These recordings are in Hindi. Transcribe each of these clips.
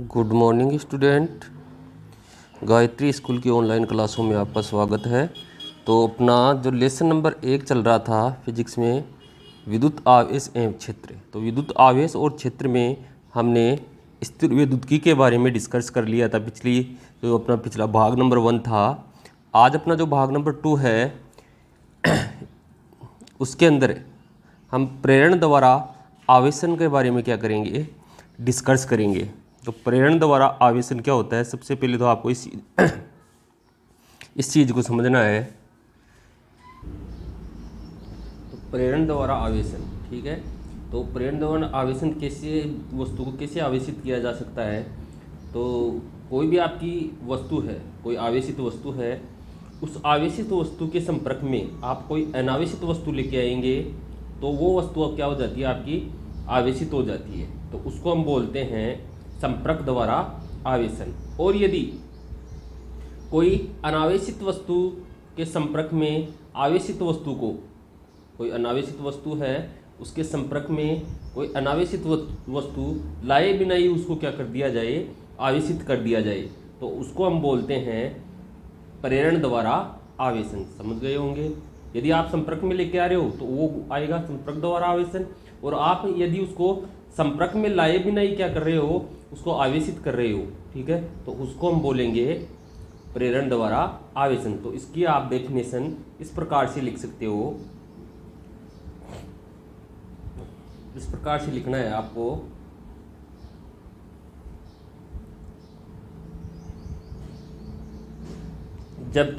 Good morning student. Gayatri school की ऑनलाइन क्लासों में आपका स्वागत है। तो अपना जो लेसन नंबर 1 चल रहा था फिजिक्स में, विद्युत आवेश एवं क्षेत्र। तो विद्युत आवेश और क्षेत्र में हमने स्थिर विद्युत्की के बारे में डिस्कस कर लिया था। पिछला भाग नंबर 1 था। आज अपना जो भाग नंबर 2 है उसके अंदर हम प्रेरण द्वारा आवेशन के बारे में क्या करेंगे, डिस्कस करेंगे। तो प्रेरण द्वारा आवेशन क्या होता है, सबसे पहले तो आपको इस चीज़ को समझना है। तो प्रेरण द्वारा आवेशन, ठीक है। तो प्रेरण द्वारा आवेशन कैसे, वस्तु को कैसे आवेशित किया जा सकता है। तो कोई भी आपकी वस्तु है, कोई आवेशित वस्तु है, उस आवेशित वस्तु के संपर्क में आप कोई अनावेशित वस्तु लेके आएंगे तो वो वस्तु अब क्या हो जाती है, आपकी आवेशित हो जाती है। तो उसको हम बोलते हैं संपर्क द्वारा आवेशन। और यदि कोई अनावेशित वस्तु के संपर्क में आवेशित वस्तु को, कोई अनावेशित वस्तु है उसके संपर्क में कोई अनावेशित वस्तु लाए बिना ही उसको क्या कर दिया जाए, आवेशित कर दिया जाए, तो उसको हम बोलते हैं प्रेरण द्वारा आवेशन। समझ गए होंगे। यदि आप संपर्क में लेके आ रहे हो तो वो आएगा संपर्क द्वारा आवेशन, और आप यदि उसको संपर्क में लाए बिना ही क्या कर रहे हो, उसको आवेशित कर रहे हो, ठीक है, तो उसको हम बोलेंगे प्रेरण द्वारा आवेशन। तो इसकी आप डेफिनेशन इस प्रकार से लिख सकते हो, इस प्रकार से लिखना है आपको। जब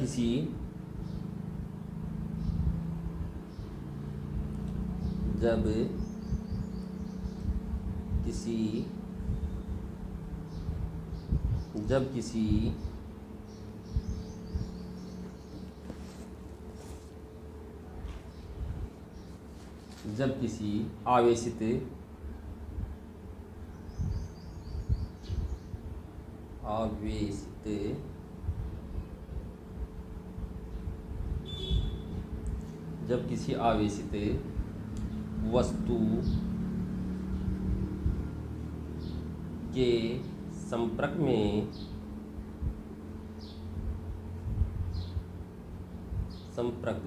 किसी आवेशित वस्तु के संपर्क में संपर्क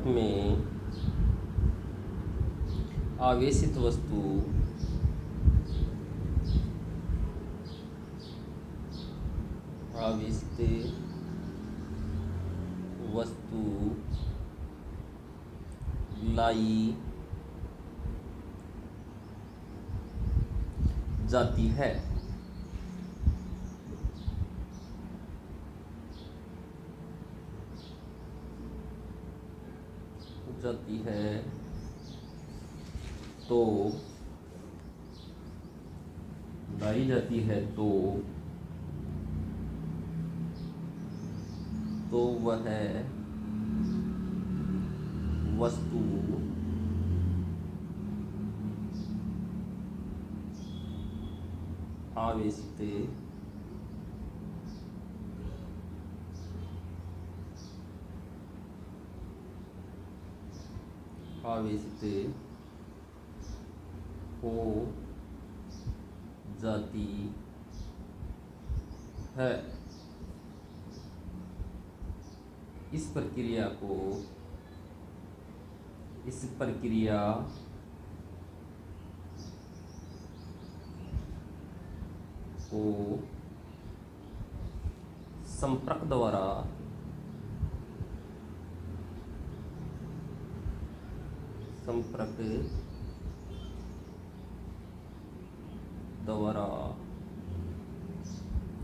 में आवेशित वस्तु लाई जाती है। तो लाई जाती है तो वह वस्तु आवेशित हो जाती है। इस प्रक्रिया को संपर्क द्वारा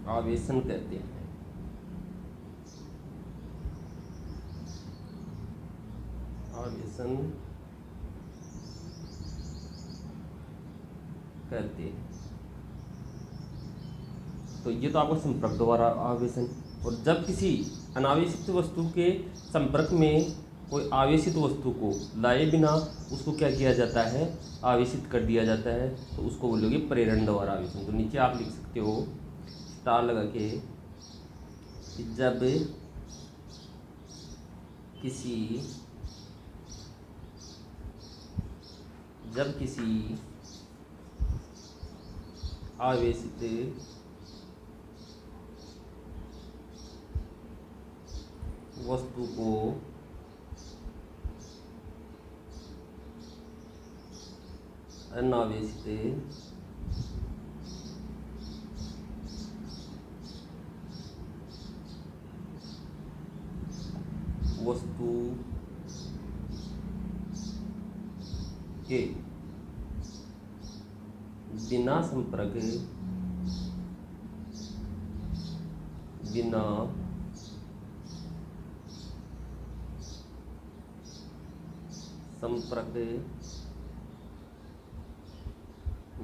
आवेशन कहते हैं। आवेशन कहते हैं। तो ये तो आपको संपर्क द्वारा आवेशन। और जब किसी अनावेशित वस्तु के संपर्क में कोई आवेशित वस्तु को लाए बिना उसको क्या किया जाता है, आवेशित कर दिया जाता है, तो उसको बोलोगे प्रेरण द्वारा आवेशन। तो नीचे आप लिख सकते हो स्टार लगा के कि जब किसी आवेशित वस्तु को अनावेशित वस्तु के बिना संपर्क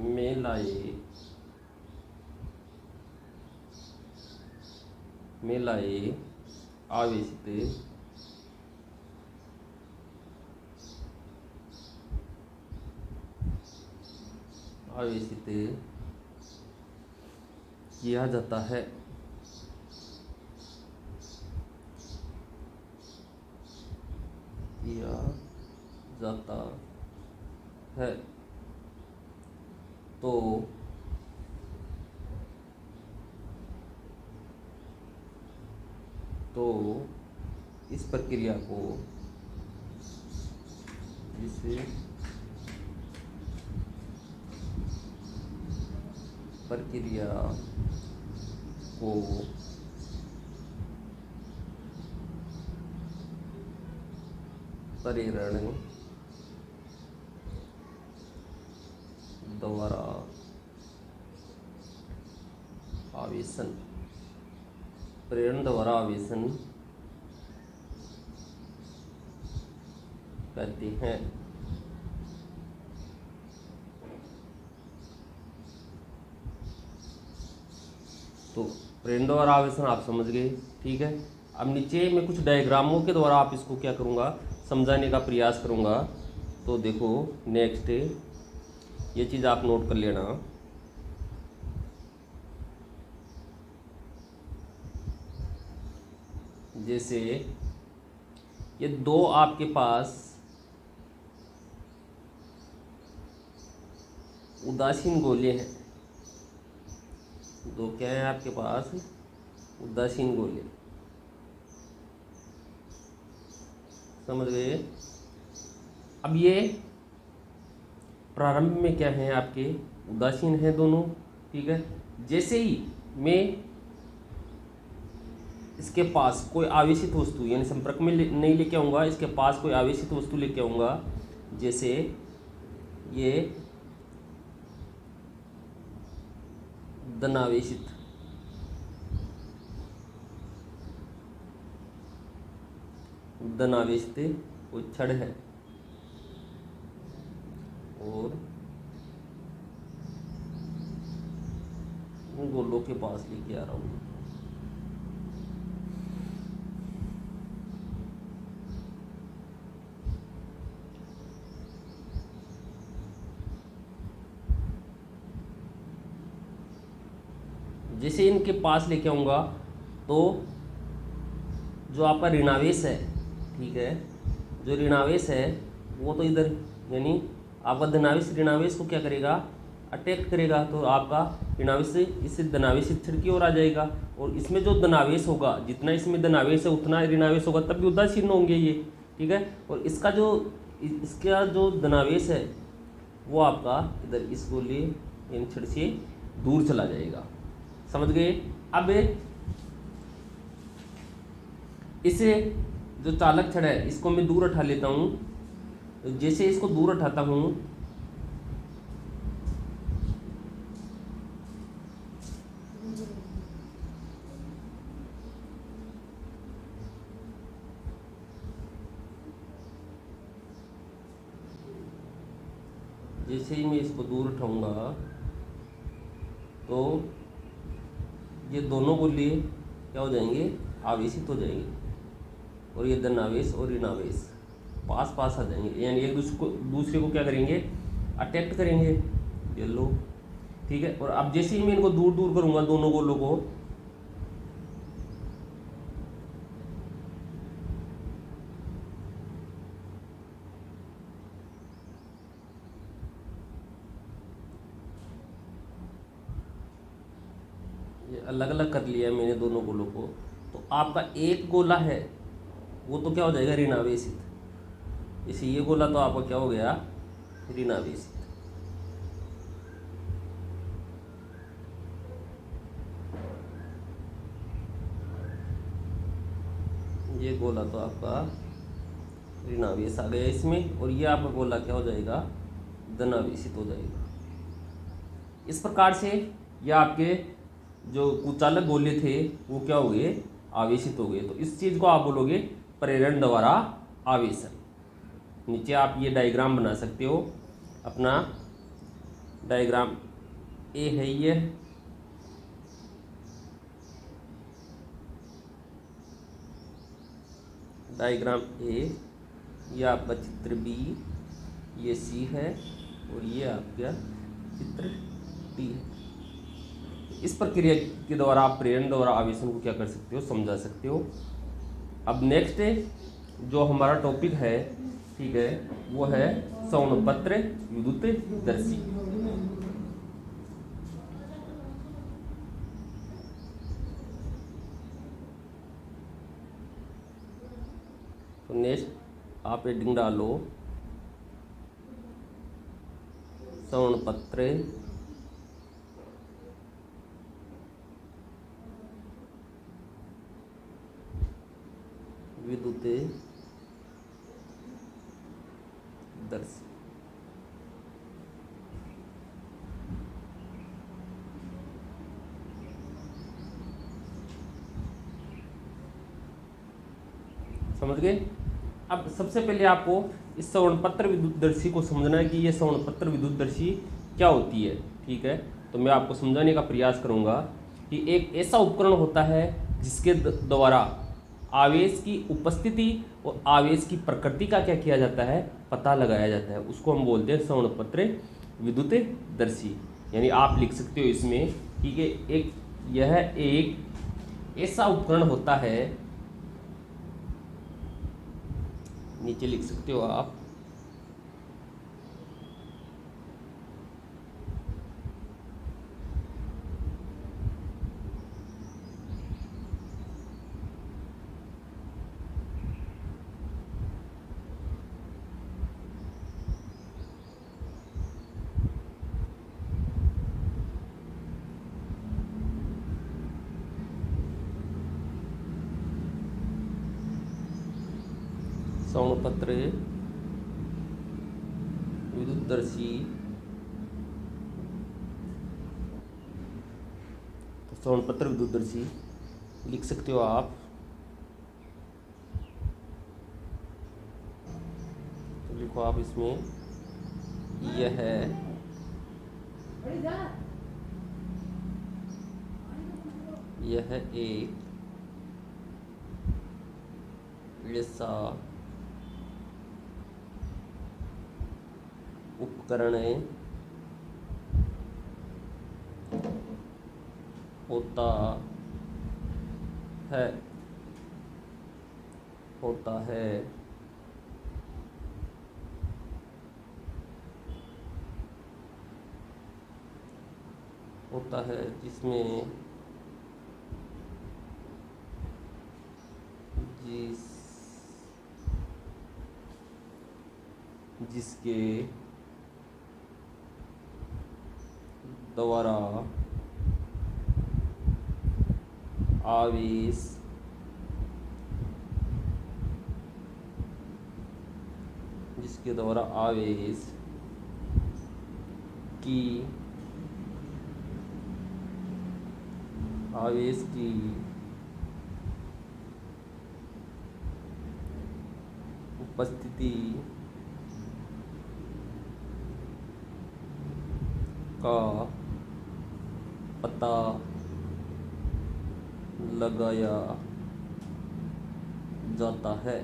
में लाए आवेशित किया जाता है। तो इस प्रक्रिया को प्रेरण द्वारा आवेशन कहते हैं। तो प्रेरण द्वारा आवेशन आप समझ गए, ठीक है। अब नीचे मैं कुछ डायग्रामों के द्वारा आप इसको क्या करूँगा, समझाने का प्रयास करूँगा। तो देखो नेक्स्ट ये चीज़ आप नोट कर लेना। जैसे ये दो आपके पास उदासीन गोले हैं, दो क्या है आपके पास, उदासीन गोले, समझ गए। अब ये प्रारंभ में क्या है आपके, उदासीन है दोनों, ठीक है। जैसे ही मैं इसके पास कोई आवेशित वस्तु यानी संपर्क में नहीं लेके आऊँगा, इसके पास कोई आवेशित वस्तु लेके आऊँगा, जैसे ये धनावेशित कोई छड़ है और उन गोलों के पास लेके आ रहा हूँ। जैसे इनके पास लेके आऊँगा तो जो आपका ऋणावेश है, ठीक है, जो ऋणावेश है वो तो इधर यानी आपका धनावेश ऋणावेश को क्या करेगा, अटैक करेगा। तो आपका ऋणावेश इससे धनावेश छड़ की ओर आ जाएगा और इसमें जो धनावेश होगा, जितना इसमें धनावेश है उतना ऋणावेश होगा, तब भी उदासीन होंगे ये, ठीक है। और इसका जो धनावेश है वो आपका इधर इस गोले यानी छड़ से दूर चला जाएगा, समझ गए। अब इसे जो चालक छड़ है इसको मैं दूर उठा लेता हूँ। तो जैसे इसको दूर उठाता हूँ जैसे ही मैं इसको दूर उठाऊंगा तो ये दोनों गोले क्या हो जाएंगे, आवेशित हो जाएंगे, और ये धनावेश और ऋणावेश पास पास आ जाएंगे, यानी एक दूसरे को क्या करेंगे, अट्रैक्ट करेंगे। ये लो, ठीक है। और अब जैसे ही मैं इनको दूर दूर करूंगा दोनों गोलों को, ये अलग अलग कर लिया मैंने दोनों गोलों को, तो आपका एक गोला है वो तो क्या हो जाएगा, ऋणावेशित। इसे ये गोला तो आपका क्या हो गया, ऋणावेशित। ये गोला तो आपका ऋणावेश आ गया इसमें, और ये आपका गोला क्या हो जाएगा, धनावेशित हो जाएगा। इस प्रकार से ये आपके जो कुचालक गोले थे वो क्या हो गए, आवेशित हो गए। तो इस चीज़ को आप बोलोगे प्रेरण द्वारा आवेशन। नीचे आप ये डायग्राम बना सकते हो, अपना डायग्राम ए है ये, डायग्राम ए, ये आपका चित्र बी, ये सी है, और ये आपका चित्र डी है। इस प्रक्रिया के द्वारा आप प्रेरण द्वारा आवेशन को क्या कर सकते हो, समझा सकते हो। अब नेक्स्ट जो हमारा टॉपिक है, ठीक है, वो है सवर्णपत्र विद्युत दर्शी। तो नेक्स्ट आप हेडिंग डालो सवर्णपत्र विद्युत दर्शी। समझ गए। अब सबसे पहले आपको इस सवर्णपत्र विद्युतदर्शी को समझना है कि ये सवर्णपत्र विद्युतदर्शी क्या होती है, ठीक है। तो मैं आपको समझाने का प्रयास करूंगा कि एक ऐसा उपकरण होता है जिसके द्वारा आवेश की उपस्थिति और आवेश की प्रकृति का क्या किया जाता है, पता लगाया जाता है। उसको हम बोलते हैं सवर्णपत्र विद्युतदर्शी। यानी आप लिख सकते हो इसमें कि यह एक ऐसा उपकरण होता है, नीचे लिख सकते हो आप, सवर्णपत्र विद्युतदर्शी। तो सवर्णपत्र विद्युतदर्शी लिख सकते हो आप, तो लिखो आप इसमें, यह एक ऐसा उपकरण होता है जिसमें जिसके द्वारा आवेश की उपस्थिति का पता लगाया जाता है।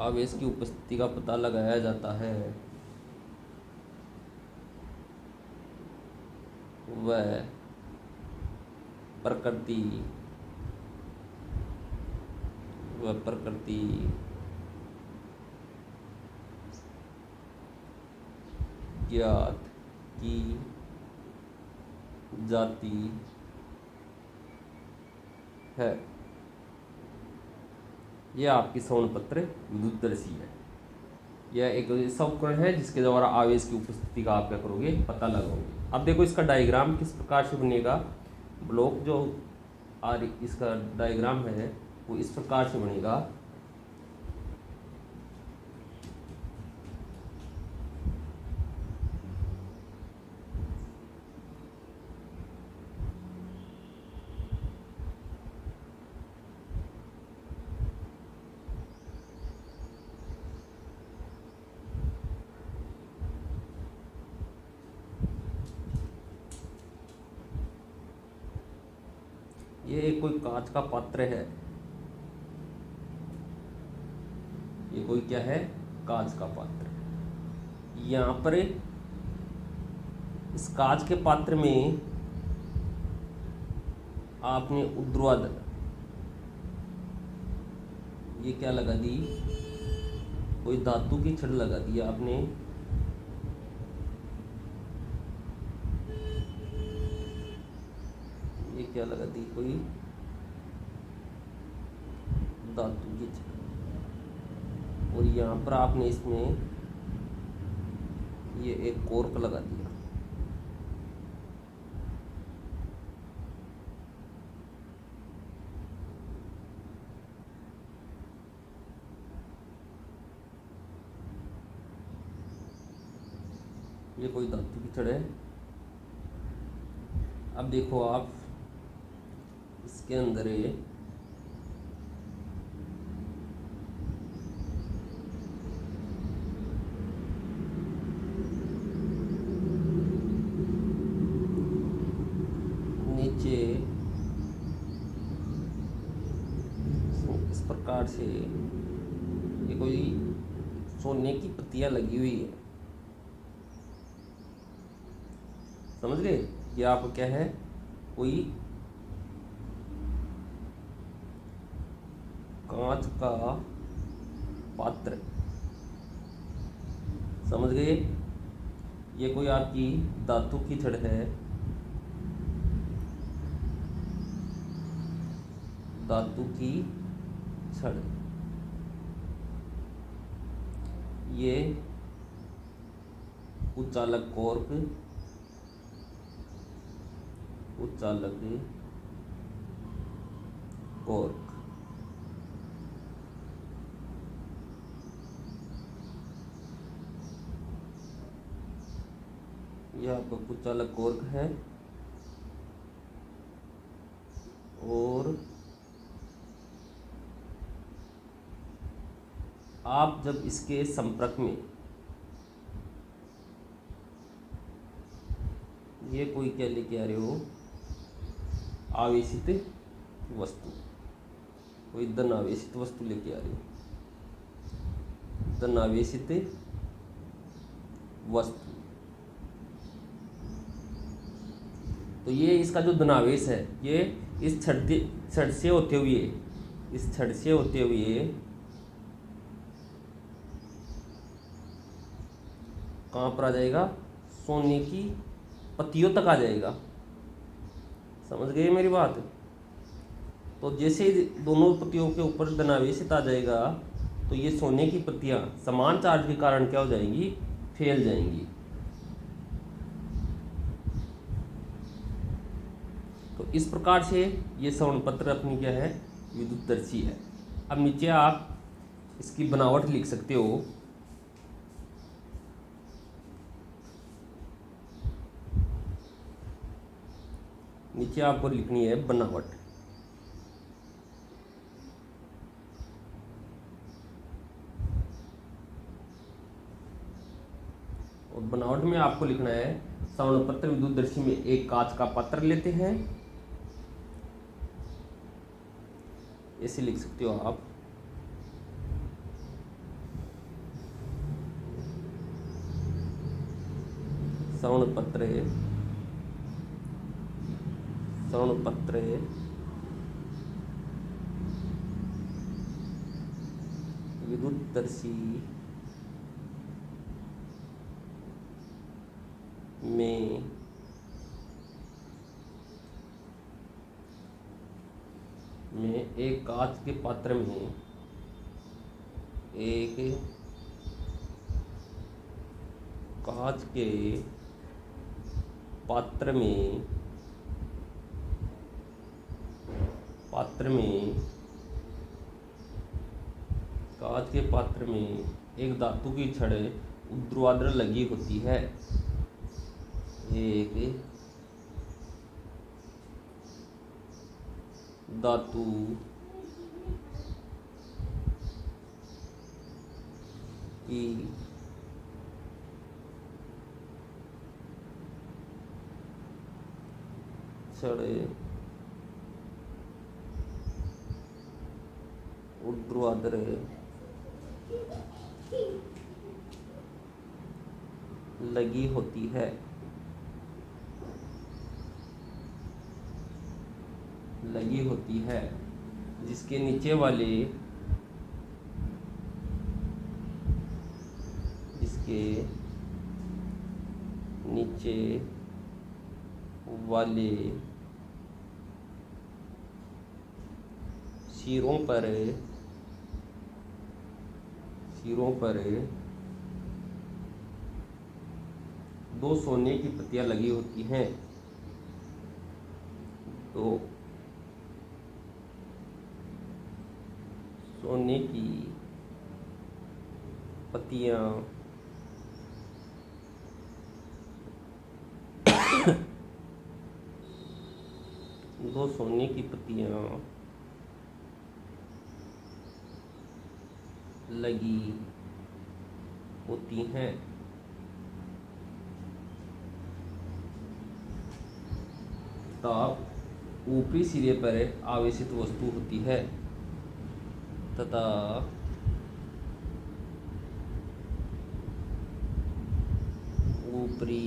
आवेश की उपस्थिति का पता लगाया जाता है। वह प्रकृति ज्ञात की जाती है। यह आपकी श्रवण पत्र विद्युतदर्शी है। यह एक ऐसा उपकरण है जिसके द्वारा आवेश की उपस्थिति का आप क्या करोगे, पता लगाओगे। अब देखो इसका डायग्राम किस प्रकार से बनेगा। ब्लॉक जो इसका डायग्राम है वो इस प्रकार से बनेगा। ये एक कोई कांच का पात्र है। ये कोई क्या है, कांच का पात्र। यहाँ पर इस कांच के पात्र में आपने ऊर्ध्वाधर ये क्या लगा दी, कोई धातु की छड़ लगा दी आपने। ये क्या लगा दी, कोई धातु की छड़। और यहाँ पर आपने इसमें ये एक कॉर्क लगा दिया। ये कोई धातु की छड़ है। अब देखो आप इसके अंदर नीचे इस प्रकार से ये कोई सोने की पत्तियां लगी हुई है। समझ गए। ये आपको क्या है, कोई कांच का पात्र। समझ गए। ये कोई आपकी धातु की छड़ है। धातु की छड़। ये उच्चालक कॉर्क, उच्चालक कॉर्क। यह आपका कुचालक कॉर्क है। और आप जब इसके संपर्क में ये कोई क्या लेके आ रहे हो, आवेशित वस्तु, कोई धन आवेशित वस्तु लेके आ रहे हो, धन आवेशित वस्तु। तो ये इसका जो धनावेश है ये इस छड़ से होते हुए, इस छड़ से होते हुए कहाँ पर आ जाएगा, सोने की पत्तियों तक आ जाएगा। समझ गए मेरी बात। तो जैसे दोनों पत्तियों के ऊपर धनावेशित आ जाएगा तो ये सोने की पत्तियां समान चार्ज के कारण क्या हो जाएंगी, फैल जाएंगी। तो इस प्रकार से ये श्रवण पत्र अपनी क्या है, विद्युतदर्शी है। अब नीचे आप इसकी बनावट लिख सकते हो। नीचे आपको लिखनी है बनावट। और बनावट में आपको लिखना है श्रवणपत्र विद्युतदर्शी में एक कांच का पात्र लेते हैं, ऐसे लिख सकते हो आप। श्रवणपत्र विद्युतदर्शी में एक कांच के पात्र में कांच के पात्र में एक धातु की छड़ ऊर्ध्वाधर लगी होती है। एक धातु की छड़ ऊर्ध्वाधर लगी होती है। जिसके नीचे वाले सिरों पर दो सोने की पत्तियां लगी होती हैं। तो सोने की पत्तियां दो सोने की पत्तियां लगी होती हैं। तथा ऊपरी सिरे पर आवेशित वस्तु होती है। ऊपरी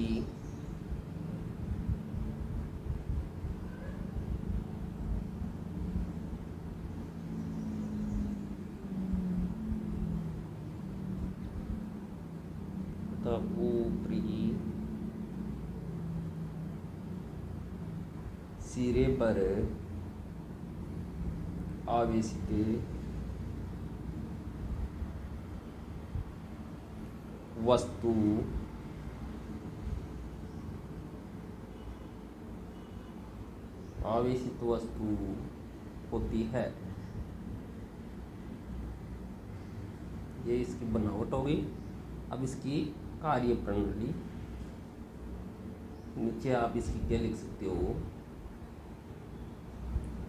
सिरे पर आवेशित वस्तु होती है। ये इसकी बनावट हो गई। अब इसकी कार्य प्रणाली, नीचे आप इसकी क्या लिख सकते हो,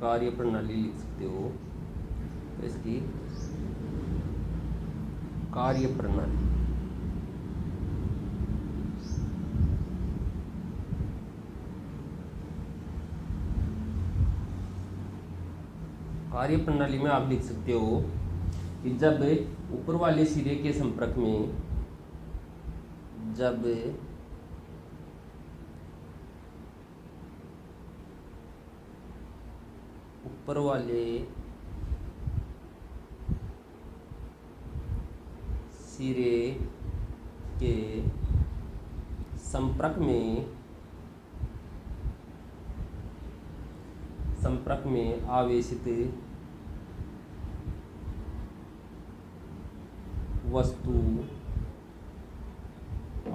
कार्य प्रणाली लिख सकते हो। तो इसकी कार्य प्रणाली, में आप लिख सकते हो कि जब ऊपर वाले सिरे के संपर्क में ऊपर वाले सिरे के संपर्क में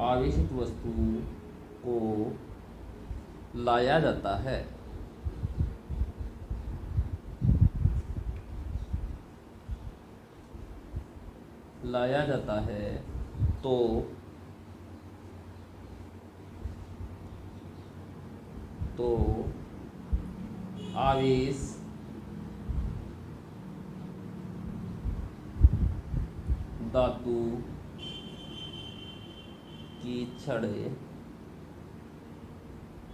आवेशित वस्तु को लाया जाता है। तो आवेश धातु की छड़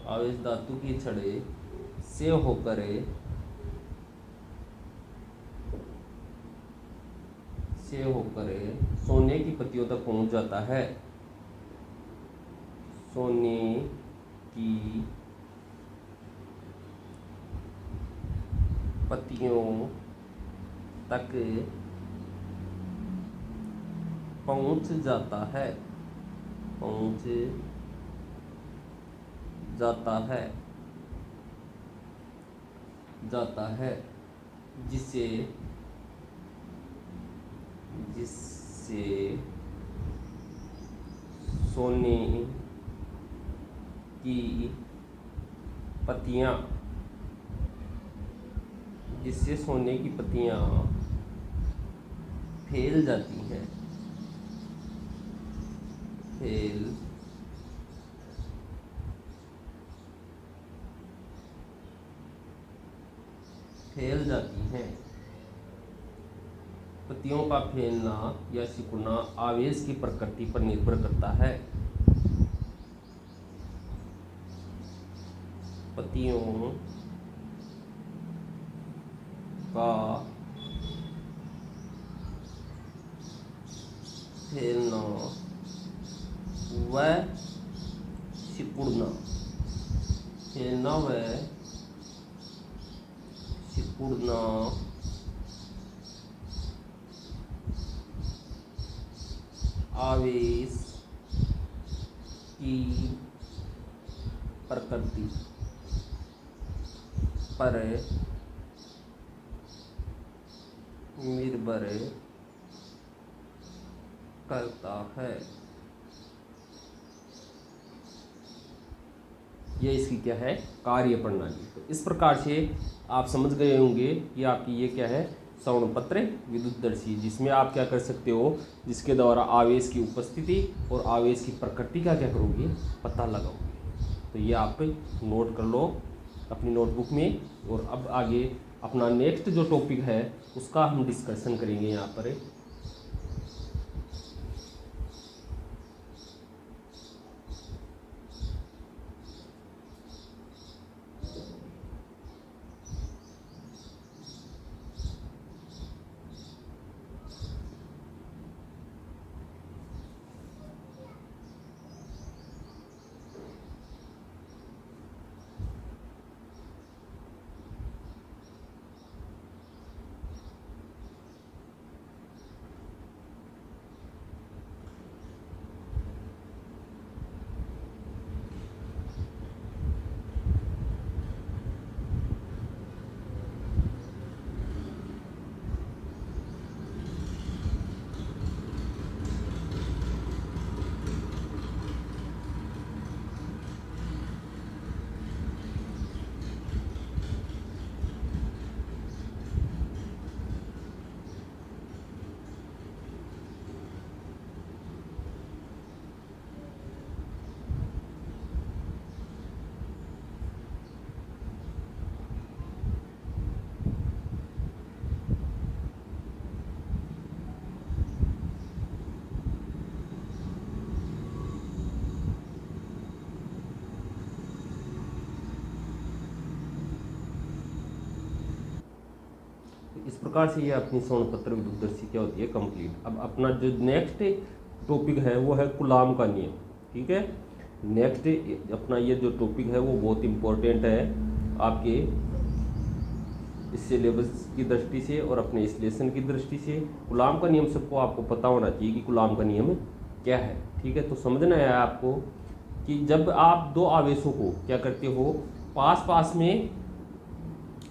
आवेश धातु की छड़े से होकर सोने की पत्तियों तक पहुंच जाता है। सोने की पत्तियों तक पहुंच जाता है जिससे सोने की पत्तियां फैल जाती हैं पत्तियों का फैलना या सिकुड़ना आवेश की प्रकृति पर निर्भर करता है। पत्तियों का फैलना व सिकुड़ना आवेश की प्रकृति पर निर्भर करता है। यह इसकी क्या है, कार्य प्रणाली। तो इस प्रकार से आप समझ गए होंगे कि आपकी ये क्या है, श्रवणपत्र विद्युतदर्शी, जिसमें आप क्या कर सकते हो, जिसके द्वारा आवेश की उपस्थिति और आवेश की प्रकृति का क्या करोगे, पता लगाओगे। तो ये आप नोट कर लो अपनी नोटबुक में। और अब आगे अपना नेक्स्ट जो टॉपिक है उसका हम डिस्कशन करेंगे यहाँ पर। इस प्रकार से ये अपनी श्रवणपत्र विद्युतदर्शी क्या होती है, कंप्लीट। अब अपना जो नेक्स्ट टॉपिक है वो है कूलाम का नियम। ठीक है, नेक्स्ट अपना ये जो टॉपिक है वो बहुत इम्पोर्टेंट है आपके इस सिलेबस की दृष्टि से और अपने इस लेसन की दृष्टि से। कूलाम का नियम सबको आपको पता होना चाहिए कि कूलाम का नियम क्या है। ठीक है, तो समझना है आपको कि जब आप दो आवेशों को क्या करते हो, पास पास में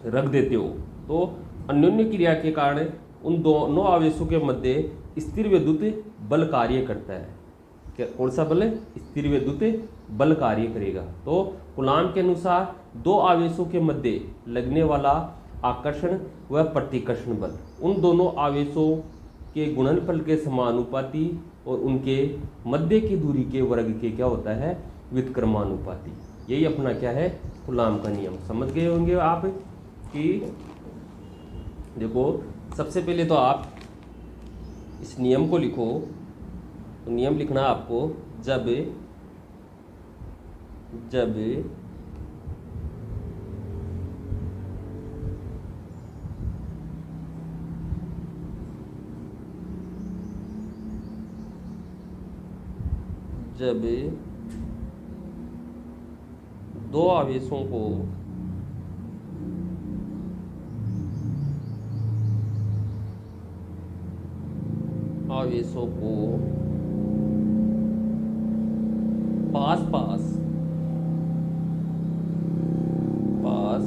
रख देते हो, तो अन्योन्य क्रिया के कारण उन दोनों आवेशों के मध्य स्थिर विद्युत बल कार्य करता है। क्या, कौन सा बल? स्थिर विद्युत बल कार्य करेगा। तो कूलाम के अनुसार दो आवेशों के मध्य लगने वाला आकर्षण व प्रतिकर्षण बल उन दोनों आवेशों के गुणनफल के समानुपाती और उनके मध्य की दूरी के वर्ग के क्या होता है, व्युत्क्रमानुपाती। यही अपना क्या है, कूलाम का नियम। समझ गए होंगे आप कि देखो सबसे पहले तो आप इस नियम को लिखो। तो नियम लिखना आपको, जब जब दो आवेशों को पास पास पास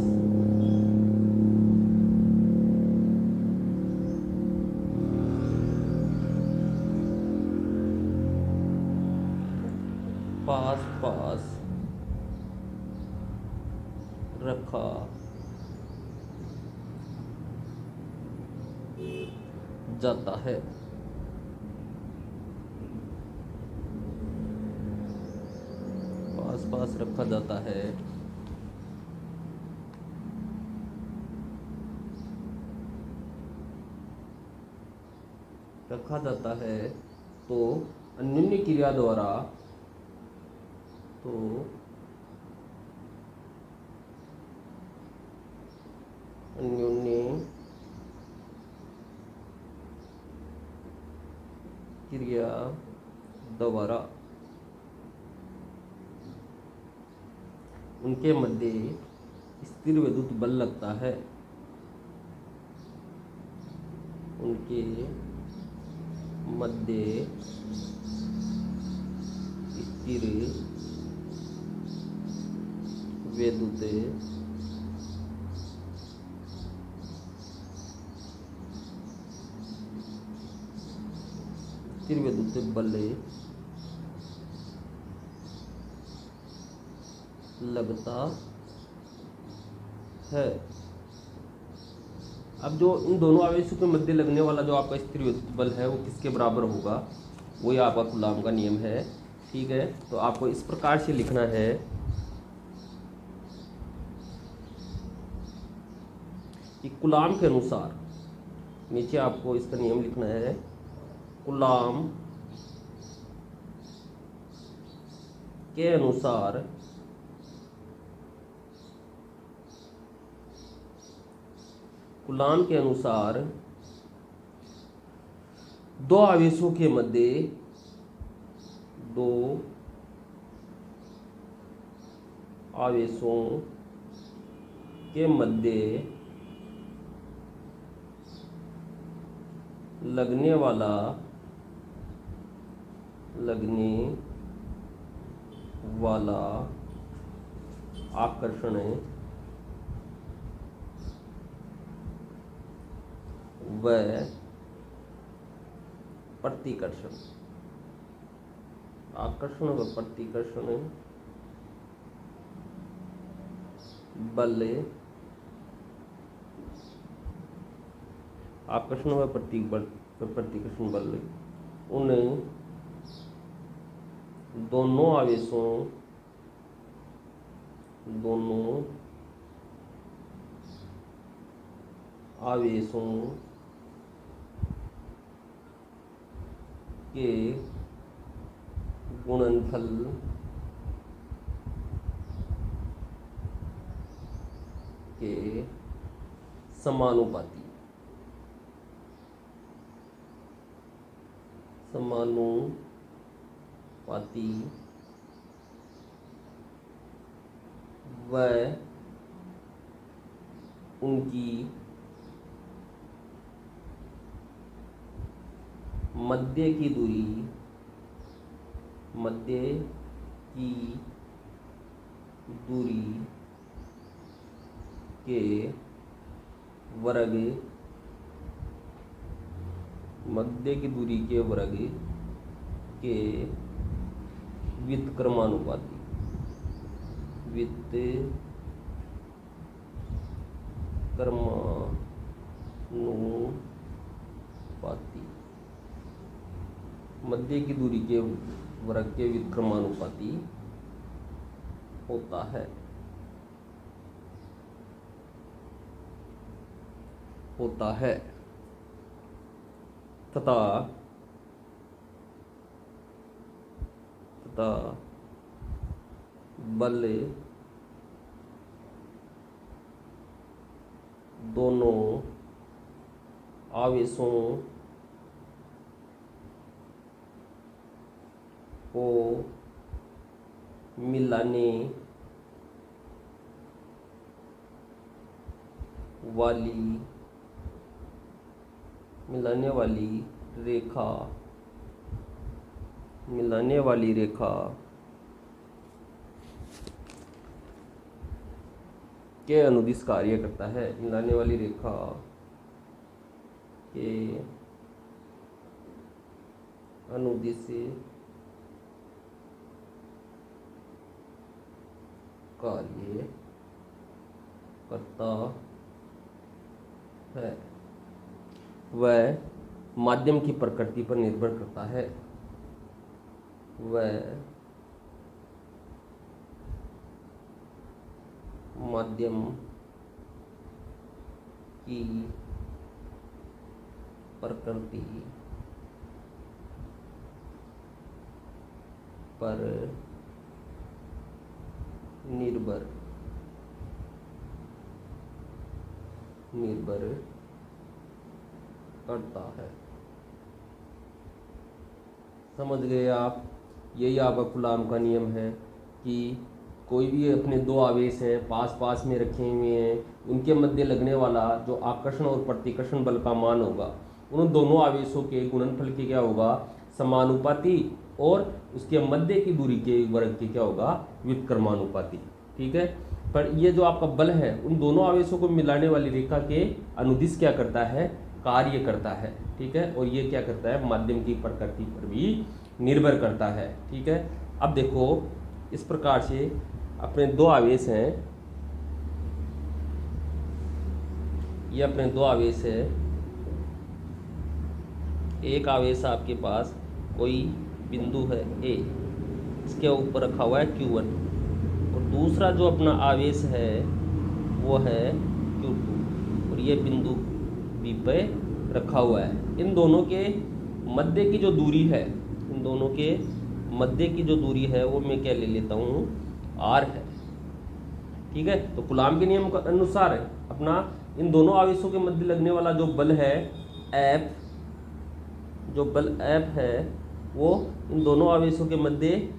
पास पास रखा जाता है। पास पास रखा जाता है तो अन्योन्य क्रिया द्वारा अन्योन्य क्रिया द्वारा उनके मध्य स्थिर विद्युत बल लगता है। उनके मध्य स्थिर विद्युत बल लगता है। अब जो इन दोनों आवेशों के मध्य लगने वाला जो आपका स्थिर विद्युत बल है वो किसके बराबर होगा, वही आपका कूलाम का नियम है। ठीक है, तो आपको इस प्रकार से लिखना है कि कूलाम के अनुसार, नीचे आपको इसका नियम लिखना है, कूलाम के अनुसार दो आवेशों के मध्य लगने वाला आकर्षण व प्रतिकर्षण, आकर्षण व प्रतिकर्षण बल, आकर्षण व प्रतिकर्षण बल उन दोनों आवेशों के गुणनफल के समानुपाती व उनकी मध्य की दूरी के वर्ग, मध्य की दूरी के वर्ग के व्युत्क्रमानुपाती, मध्य की दूरी के वर्ग के व्युत्क्रमानुपाती होता है तथा बल दोनों आवेशों को मिलाने वाली रेखा के अनुदिश कार्य करता है। मिलाने वाली रेखा के अनुदिश कार्य करता है। वह माध्यम की प्रकृति पर निर्भर करता है। वह माध्यम की प्रकृति पर निर्भर करता है। समझ गए आप? यही आपका कूलाम का नियम है कि कोई भी अपने दो आवेश हैं, पास पास में रखे हुए हैं, उनके मध्य लगने वाला जो आकर्षण और प्रतिकर्षण बल का मान होगा, उन दोनों आवेशों के गुणनफल के क्या होगा, समानुपाती, और उसके मध्य की दूरी के वर्ग के क्या होगा, व्युत्क्रमानुपाती। ठीक है। पर ये जो आपका बल है, उन दोनों आवेशों को मिलाने वाली रेखा के अनुदिश क्या करता है, कार्य करता है। ठीक है। और ये क्या करता है, माध्यम की प्रकृति पर भी निर्भर करता है। ठीक है। अब देखो, इस प्रकार से अपने दो आवेश हैं, ये अपने दो आवेश है। एक आवेश आपके पास कोई बिंदु है ए, इसके ऊपर रखा हुआ है Q1, और दूसरा जो अपना आवेश है वो है Q2, और ये बिंदु B पे रखा हुआ है। इन दोनों के मध्य की जो दूरी है, इन दोनों के मध्य की जो दूरी है वो मैं क्या ले लेता हूँ, R है। ठीक है। तो कूलाम के नियम के अनुसार अपना इन दोनों आवेशों के मध्य लगने वाला जो बल है F, जो बल F है वो इन दोनों आवेशों के मध्य,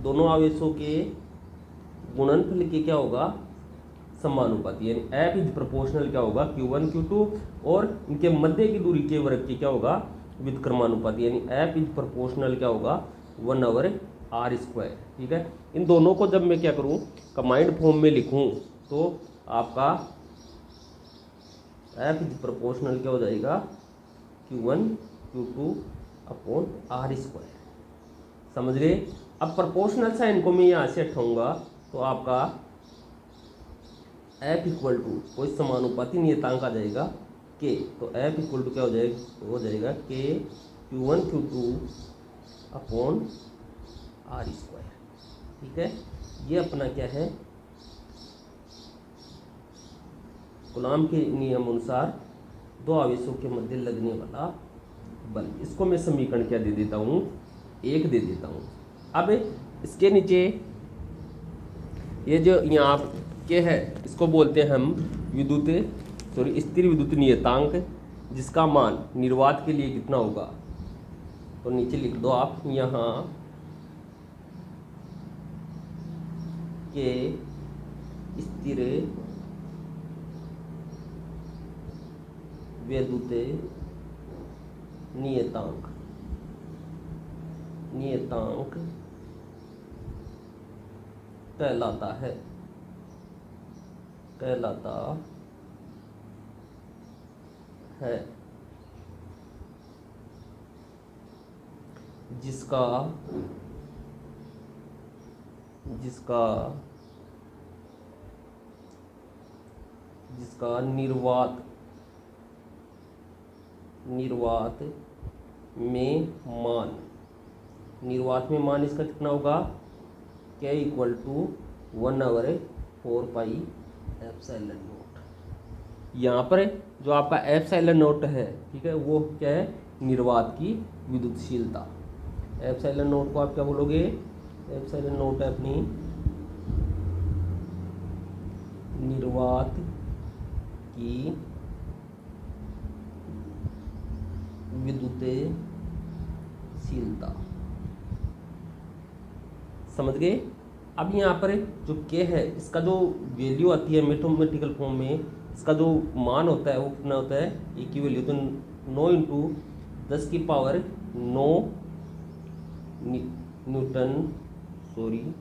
दोनों आवेशों के गुणनफल के क्या होगा, समानुपाती, यानी F इज प्रोपोर्शनल क्या होगा, Q1 Q2, और इनके मध्य की दूरी के वर्ग के क्या होगा, व्युत्क्रमानुपाती, यानी F इज प्रोपोर्शनल क्या होगा, 1/r²। ठीक है। इन दोनों को जब मैं क्या करूं, कंबाइंड फॉर्म में लिखूं, तो आपका F इज प्रोपोर्शनल क्या हो जाएगा, Q1 Q2/r²। समझ गए? अब प्रोपोर्शनल साइन को मैं यहाँ से हटाऊंगा, तो आपका F इक्वल टू कोई समानुपाती नियतांक आ जाएगा K, तो F इक्वल टू क्या हो जाएगा K Q1 Q2/r²। ठीक है। ये अपना क्या है, कूलाम के नियम अनुसार दो आवेशों के मध्य लगने वाला बल। इसको मैं समीकरण क्या दे देता हूँ, 1 दे देता हूँ। अब इसके नीचे ये जो यहाँ के है, इसको बोलते हैं हम स्थिर विद्युत नियतांक, जिसका मान निर्वात के लिए कितना होगा, तो नीचे लिख दो आप यहाँ के स्थिर विद्युत नियतांक कहलाता है जिसका निर्वात में मान इसका कितना होगा, K इक्वल टू 1/4πε0। यहाँ पर जो आपका ε0 है, ठीक है, वो क्या है, निर्वात की विद्युतशीलता। ε0 को आप क्या बोलोगे, ε0 है अपनी निर्वात की विद्युतशीलता। समझ गए। अब यहाँ पर जो के है इसका जो वैल्यू आती है मैथमेटिकल फॉर्म में, इसका जो मान होता है वो कितना होता है, ए की वैल्यू तो 9 इंटू 10⁻9 न्यूटन, सॉरी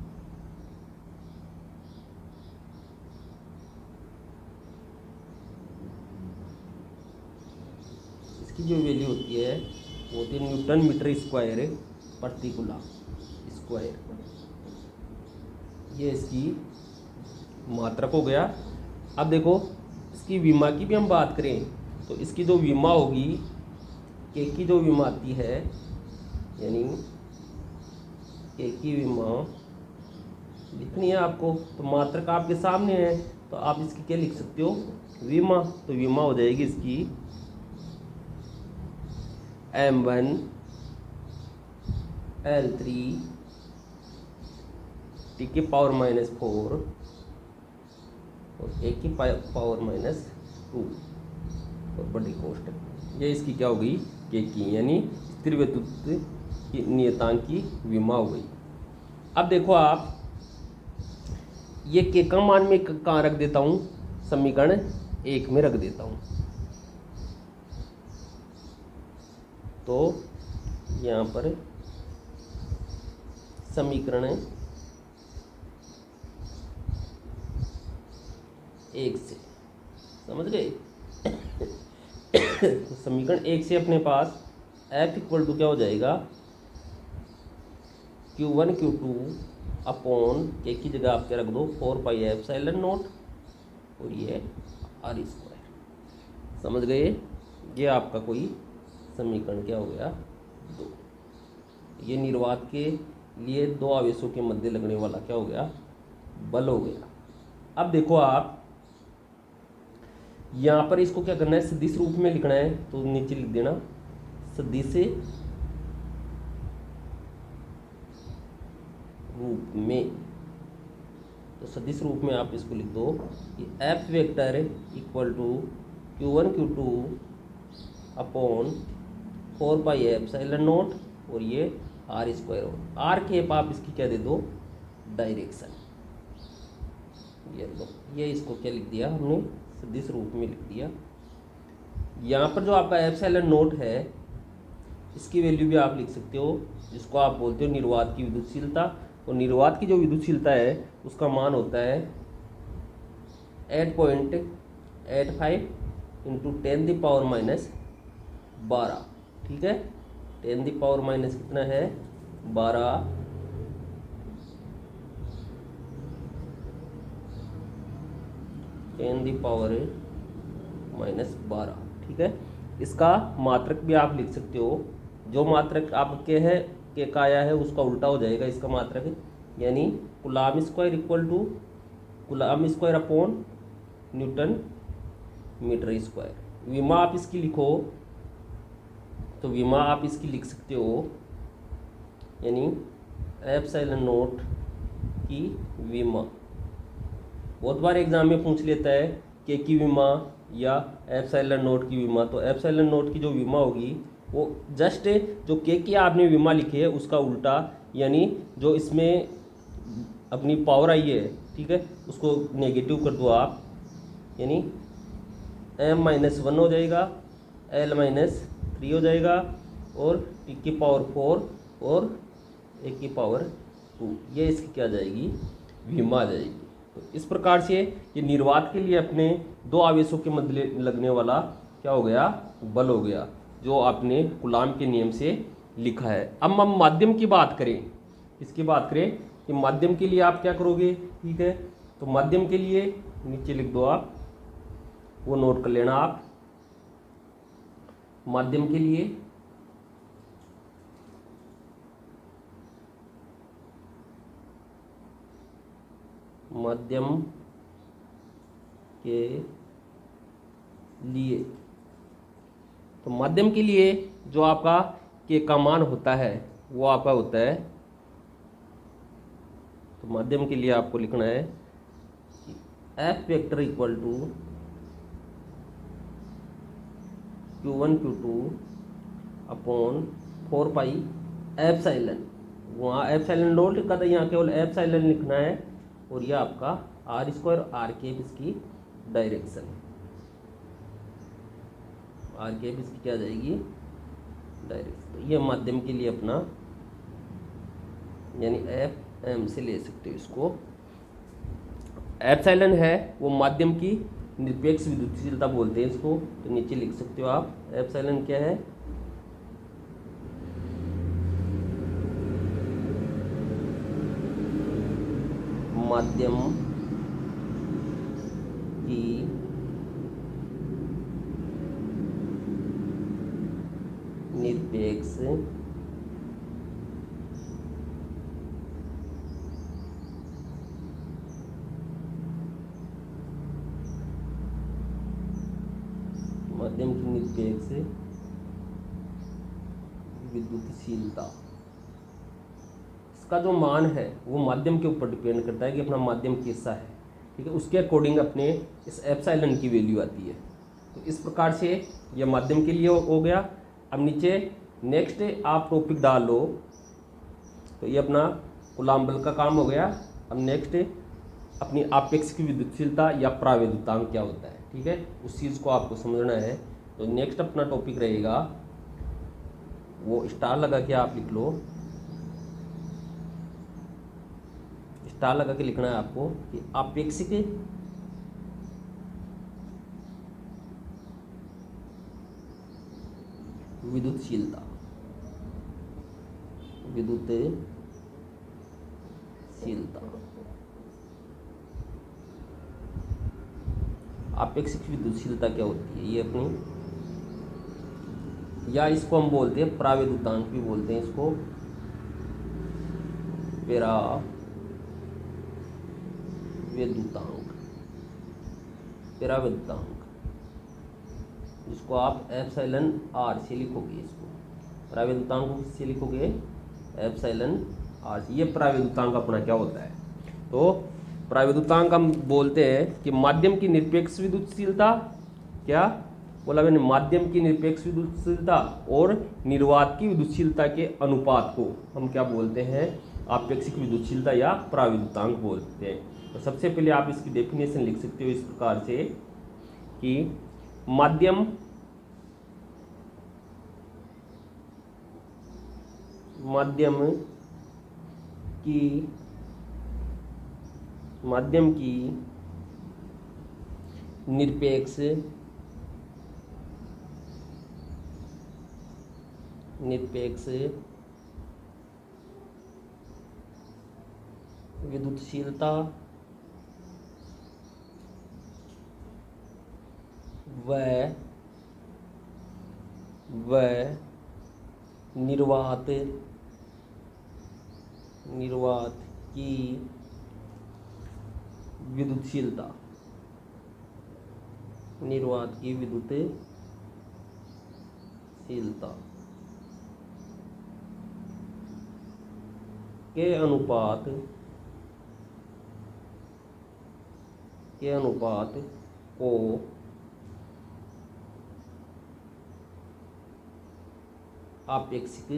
इसकी जो वैल्यू होती है वो होती है न्यूटन मीटर स्क्वायर प्रति कूलम स्क्वायर। ये इसकी मात्रक हो गया। अब देखो इसकी विमा की भी हम बात करें तो इसकी जो विमा होगी, के की जो विमा आती है, यानी के की विमा लिखनी है आपको, तो मात्रक आपके सामने है, तो आप इसकी क्या लिख सकते हो, विमा। तो विमा हो जाएगी इसकी m1 L3 टी की पावर -4 और ए की पावर -2 और बड़ी कोष्टक। ये इसकी क्या हो गई, के की, यानी स्थिर विद्युत की नियतांक की विमा हो गई। अब देखो आप, ये के का मान में कहाँ रख देता हूँ, समीकरण 1 में रख देता हूँ। तो यहाँ पर समीकरण 1 से, समझ गए। तो समीकरण 1 से अपने पास F इक्वल टू क्या हो जाएगा, Q1 Q2 अपॉन के की जगह आप क्या रख दो 4πε0 और ये r²। समझ गए। ये आपका कोई समीकरण क्या हो गया, 2। ये निर्वात के लिए दो आवेशों के मध्य लगने वाला क्या हो गया, बल हो गया। अब देखो आप यहाँ पर इसको क्या करना है, सदिश रूप में लिखना है, तो नीचे लिख देना सदिश रूप में। तो सदिश रूप में आप इसको लिख दो कि F vector equal to Q1 Q2 upon 4πε0 और ये r²। r के आप इसकी क्या दे दो, डायरेक्शन। ये दो, ये इसको क्या लिख दिया हमने, सदिश रूप में लिख दिया। यहाँ पर जो आपका ε0 है इसकी वैल्यू भी आप लिख सकते हो, जिसको आप बोलते हो निर्वात की विद्युतशीलता। तो निर्वात की जो विद्युतशीलता है उसका मान होता है 8.85 इंटू 10⁻⁻12। ठीक है, 10⁻⁻ कितना है, 12 10⁻⁻12। ठीक है, इसका मात्रक भी आप लिख सकते हो। जो मात्रक आपके है के का आया है उसका उल्टा हो जाएगा इसका मात्रक, यानी coulomb square equal to coulomb square upon newton metre square. विमा आप इसकी लिखो तो विमा आप इसकी लिख सकते हो, यानी ε0 की विमा। बहुत बार एग्जाम में पूछ लेता है के की विमा या ε0 की विमा। तो ε0 की जो विमा होगी वो जस्ट जो के की आपने विमा लिखी है उसका उल्टा, यानी जो इसमें अपनी पावर आई है, ठीक है, उसको नेगेटिव कर दो आप, यानी m-1 हो जाएगा, l-3 हो जाएगा और t की पावर 4 और a की पावर 2। ये इसकी क्या जाएगी, विमा आ जाएगी। तो इस प्रकार से ये निर्वात के लिए अपने दो आवेशों के मध्य लगने वाला क्या हो गया, बल हो गया, जो आपने कूलम के नियम से लिखा है। अब हम माध्यम की बात करें, इसकी बात करें कि माध्यम के लिए आप क्या करोगे। ठीक है, तो माध्यम के लिए नीचे लिख दो आप, वो नोट कर लेना आप। माध्यम के लिए तो माध्यम के लिए जो आपका के का मान होता है वो आपका होता है, तो माध्यम के लिए आपको लिखना है कि F vector equal to Q1 Q2 upon 4πε0 वहाँ एप्सिलॉन नॉट लिखा था, यहाँ केवल एप्सिलॉन लिखना है। और यह आपका आर स्क्वायर आर केप इसकी डायरेक्शन, आर केप इसकी क्या जाएगी, डायरेक्शन। तो ये माध्यम के लिए अपना यानी एफ एम से ले सकते हो इसको। एप्सिलॉन है वो माध्यम की निरपेक्ष विद्युतशीलता बोलते हैं इसको। तो नीचे लिख सकते हो आप एप्सिलॉन क्या है, माध्यम की निरपेक्ष माध्यम की निरपेक्ष विद्युतशीलता। इसका जो मान है वो माध्यम के ऊपर डिपेंड करता है कि अपना माध्यम कैसा है, ठीक है। उसके अकॉर्डिंग अपने इस एप्सिलॉन की वैल्यू आती है। तो इस प्रकार से यह माध्यम के लिए हो गया। अब नीचे नेक्स्ट आप टॉपिक डाल लो, तो ये अपना कूलम्ब बल का काम हो गया। अब नेक्स्ट अपनी आपेक्षिक विद्युतशीलता या प्रावैद्युतांक क्या होता है, ठीक है, उस चीज़ को आपको समझना है। तो नेक्स्ट अपना टॉपिक रहेगा, वो स्टार लगा के आप लिख लो, स्टार लगा के लिखना है आपको कि आपेक्षिक विद्युतशीलता, विद्युतशीलता, आपेक्षिक विद्युतशीलता क्या होती है, ये अपनी, या इसको हम बोलते हैं प्रावैद्युतांक भी बोलते हैं इसको, परावैद्युतांक, जिसको आप एप्सिलॉन आर से लिखोगे। इसको परावैद्युतांक को किससे लिखोगे, एप्सिलॉन आर से। ये परावैद्युतांक अपना क्या होता है, तो परावैद्युतांक हम बोलते हैं कि माध्यम की निरपेक्ष विद्युतशीलता, क्या बोला मैंने, माध्यम की निरपेक्ष विद्युतशीलता और निर्वात की विद्युतशीलता के अनुपात को हम क्या बोलते हैं, आपेक्षिक विद्युतशीलता या परावैद्युतांक बोलते हैं। तो सबसे पहले आप इसकी डेफिनेशन लिख सकते हो इस प्रकार से कि माध्यम की निरपेक्ष विद्युतशीलता व निर्वात की विद्युतशीलता, के अनुपात को आपेक्षिक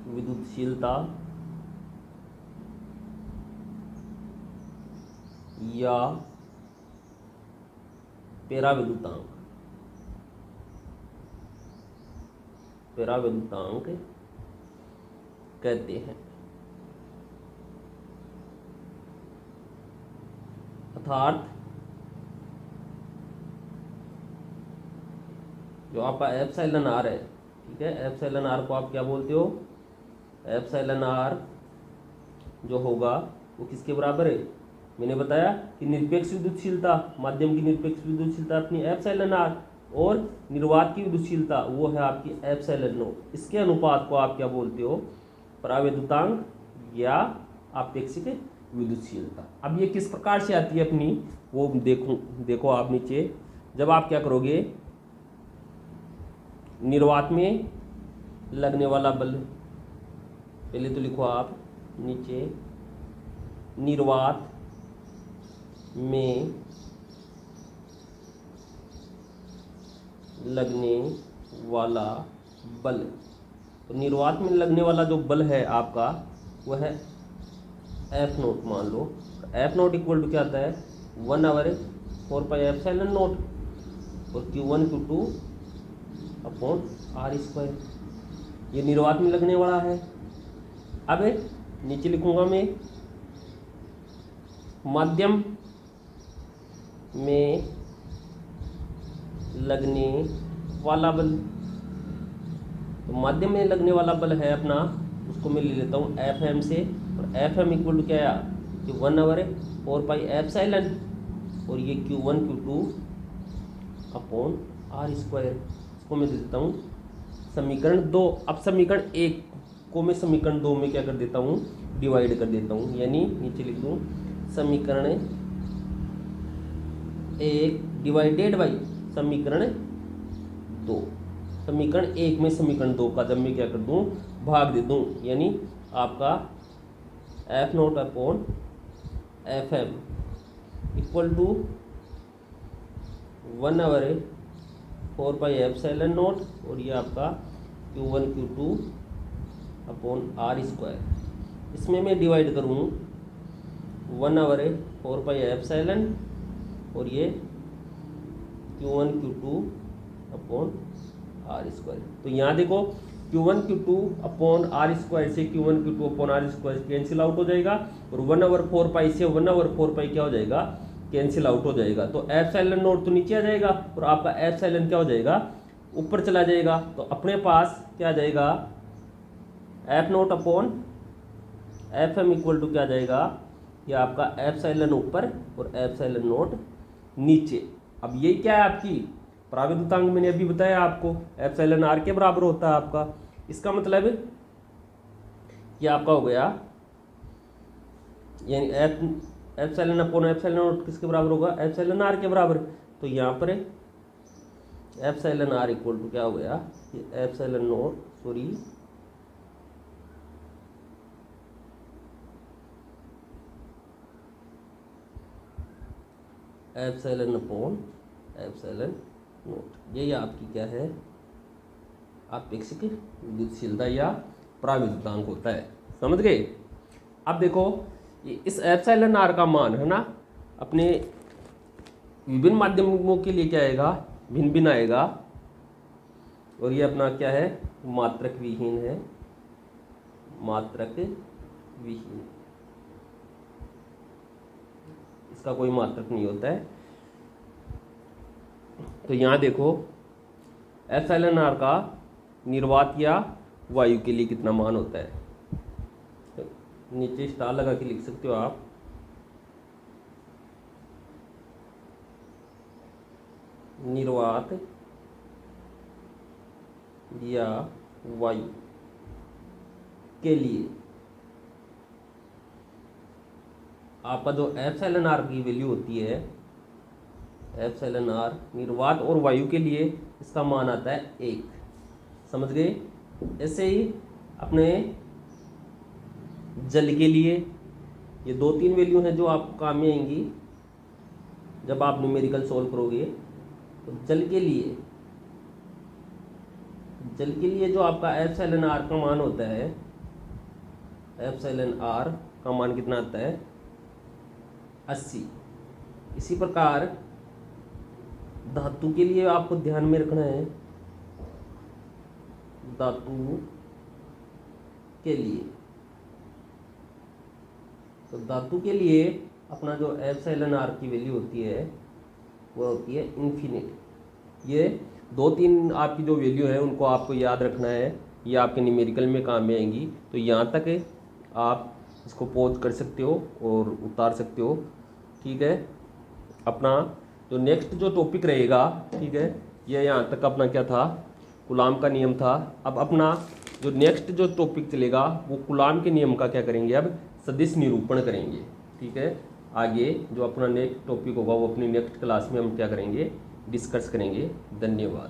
विद्युतशीलता या परावैद्युतांक कहते हैं। अर्थात जो आपका एप्सिलॉन आर है, ठीक है, एप्सिलॉन आर को आप क्या बोलते हो, एप्सिलॉन आर जो होगा वो किसके बराबर है, मैंने बताया कि निरपेक्ष विद्युतशीलता, माध्यम की निरपेक्ष विद्युतशीलता अपनी एप्सिलॉन आर, और निर्वात की विद्युतशीलता वो है आपकी एप्सिलॉन नॉट। इसके अनुपात को आप क्या बोलते हो, परावैद्युतांक या आपेक्षिक विद्युतशीलता। अब ये किस प्रकार से आती है अपनी, वो देखो आप नीचे, जब आप क्या करोगे, निर्वात में लगने वाला बल, पहले तो लिखो आप नीचे, निर्वात में लगने वाला बल। तो निर्वात में लगने वाला जो बल है आपका वह है एफ नोट मान लो। एफ नोट इक्वल टू क्या आता है 1/4πε0 और Q1 Q2 upon R square. ये निर्वात में लगने वाला है। अब नीचे लिखूंगा मैं माध्यम में लगने वाला बल। तो माध्यम में लगने वाला बल है अपना, उसको मैं ले लेता हूँ एफ एम से। और एफ एम इक्वल टू क्या आया कि 1/4πε और ये Q1 Q2 upon R square. इसको मैं दे देता हूँ समीकरण 2। अब समीकरण 1 को मैं समीकरण 2 में क्या कर देता हूँ डिवाइड कर देता हूँ, यानी नीचे लिख दूँ समीकरण 1 डिवाइडेड बाई समीकरण 2। समीकरण 1 में समीकरण 2 का जब मैं क्या कर दूँ भाग दे दूँ, यानी आपका F naught upon F M equal to 1/4πε0 और ये आपका Q1 Q2 upon R square. इसमें मैं डिवाइड करूँ 1/4πε और ये Q1 Q2 upon R square. तो यहाँ देखो Q1 Q2 upon R square से Q1 Q2 upon R square cancel out हो जाएगा और 1/4π से 1/4π क्या हो जाएगा कैंसिल आउट हो जाएगा। तो एप्सिलॉन नोट तो नीचे आ जाएगा और आपका एप्सिलॉन क्या हो जाएगा ऊपर चला जाएगा। तो अपने पास क्या आ जाएगा F naught upon F M equal to क्या आ जाएगा ये आपका एप्सिलॉन ऊपर और एप्सिलॉन नोट नीचे। अब ये क्या है आपकी प्राविद्युतांक, मैंने अभी बताया आपको एप्सिलॉन आर के बराबर होता है आपका। इसका मतलब ये आपका हो गया यानी एप्सिलॉन अपॉन एप्सिलॉन नोट किसके बराबर होगा एप्सिलॉन आर के बराबर। तो यहाँ पर एप्सिलॉन आर इक्वल टू क्या हो गया epsilon note epsilon upon epsilon note. यही आपकी क्या है आपेक्षिक विद्युतशीलता या प्राविद्युतांक होता है। समझ गए। अब देखो इस एप्सिलॉन आर का मान है ना अपने विभिन्न माध्यमों के लिए क्या आएगा भिन्न भिन्न आएगा और ये अपना क्या है मात्रक विहीन है, मात्रक विहीन, इसका कोई मात्रक नहीं होता है। तो यहाँ देखो एप्सिलॉन आर का निर्वात या वायु के लिए कितना मान होता है, तो नीचे स्टार लगा के लिख सकते हो आप। निर्वात या वायु के लिए आपका जो एप्सिलॉन आर की वैल्यू होती है एप्सिलॉन आर निर्वात और वायु के लिए इसका मान आता है 1। समझ गए। ऐसे ही अपने जल के लिए ये 2-3 वैल्यू हैं जो आपको काम में आएंगी जब आप न्यूमेरिकल सॉल्व करोगे। तो जल के लिए जो आपका एप्सिलॉन आर का मान होता है एप्सिलॉन आर का मान कितना आता है 80। इसी प्रकार धातु के लिए आपको ध्यान में रखना है धातु के लिए, तो धातु के लिए अपना जो एप्सिलॉन आर की वैल्यू होती है वो होती है इन्फिनिट। ये 2-3 आपकी जो वैल्यू है उनको आपको याद रखना है, ये आपके न्यूमेरिकल में काम में आएंगी। तो यहाँ तक आप इसको पॉज कर सकते हो और उतार सकते हो। ठीक है। अपना जो नेक्स्ट जो टॉपिक रहेगा ठीक है ये यहाँ तक अपना क्या था कूलाम का नियम था। अब अपना जो नेक्स्ट जो टॉपिक चलेगा वो कूलाम के नियम का क्या करेंगे अब सदिश निरूपण करेंगे। ठीक है। आगे जो अपना नेक्स्ट टॉपिक होगा वो अपनी नेक्स्ट क्लास में हम क्या करेंगे डिस्कस करेंगे। धन्यवाद।